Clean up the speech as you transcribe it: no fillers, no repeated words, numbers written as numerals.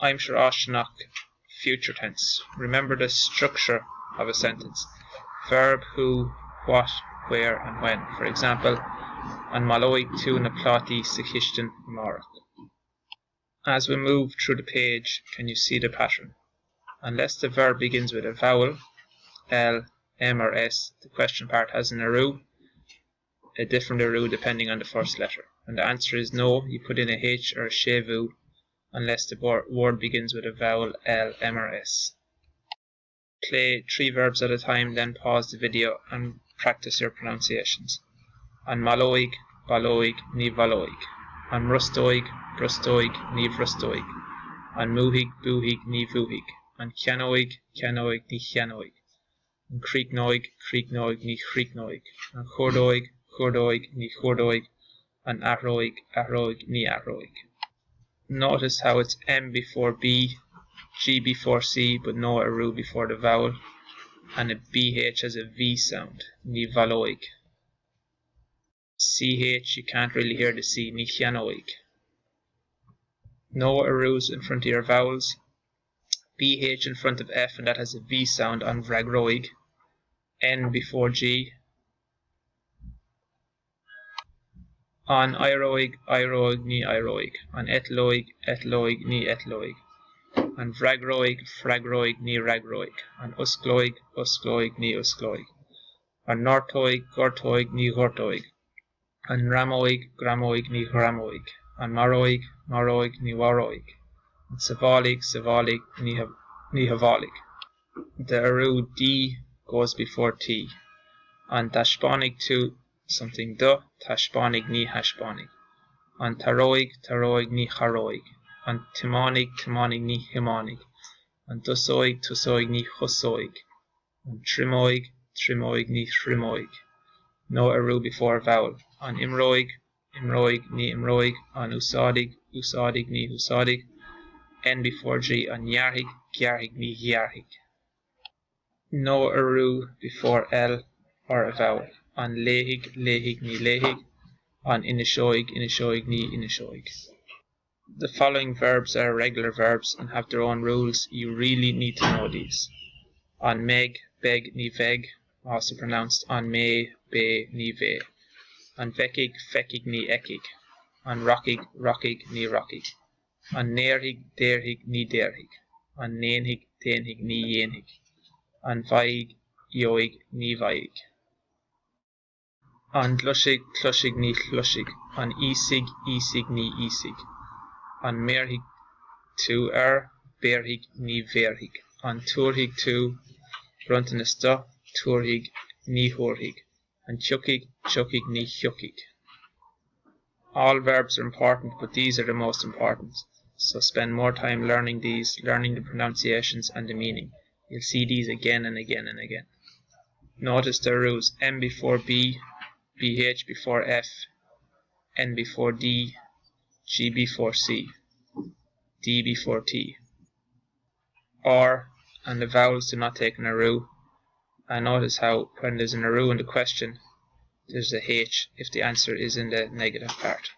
I'm sure Ashnach, future tense. Remember the structure of a sentence. Verb, who, what, where and when. For example, an maloig tú na plátí sa chistin marach. As we move through the page, can you see the pattern? Unless the verb begins with a vowel, L, M or S, the question part has an aroo, a different aroo depending on the first letter. When the answer is no, you put in a H or a shevu unless the word begins with a vowel L, M or S. Play 3 verbs at a time, then pause the video and practice your pronunciations. An maloig, baloig, ni valoig. An rustoig, brustoig, ni vrustoig. An muhig, buhig, ni vuhig. An chianoig, chianoig, ni chianoig. An creeknoig, creeknoig, ni creeknoig. An chordoig, chordoig, ni chordoig. An arroig, arroig, ni arroig. Notice how it's M before B, G before C, but no aroo before the vowel, and a BH has a V sound, ni valoig. CH, you can't really hear the C, ni chianoig. No aroos in front of your vowels. BH in front of F, and that has a V sound on vragroig. N before G. On iroig, iroig, ni iroig. On etloig, etloig, ni etloig. On vragroig, fragroig, ni ragroig. On uskloig, uskloig, ni uskloig. On nortoig, gortoig, ni gortoig. On ramoig, gramoig, ni gramoig. On maroig, maroig, ni waroig. On savalig, savalig, ni havalig. The aroo D goes before T. On tashponig to something do, tashponig ni hashponig. On taroig, taroig, ni charoig. On timonig, timonig, ni himonig. On tusoig, tusoig, ni husoig. On trimoig, trimoig, ni trimoig. No aroo before vowel. On imroig, imroig, ni imroig. On usadig, usadig, ni usadig. N before G. On yarhig, gyarhig, ni gyarhig. No aroo before L or a vowel. On lehig, lehig, ni lehig. On inishoig, inishoig, ni inishoig. The following verbs are regular verbs and have their own rules. You really need to know these. On meg, beg, ni veg, also pronounced on me, be, ni ve. On vekig, fekig, ni ekig. On rockig, rockig, ni rockig. On neerhig, derhig, ni derhig. On neenhig, teenhig, ni yeenhig. On vaig, yoig, ni vaig. On glushig, clushig, ni chlushig. On isig, isig, ni isig. On merhig, tu berhig, ni verhig. On turhig, tu, bruntanista, turhig, ni hurhig. On chukig, chukig, ni chukig. All verbs are important, but these are the most important. So spend more time learning these, learning the pronunciations and the meaning. You'll see these again and again and again. Notice the rules: M before B, BH before F, N before D, G before C, D before T. Or, and the vowels do not take an aroo. And notice how when there's an aroo in the question, there's a H if the answer is in the negative part.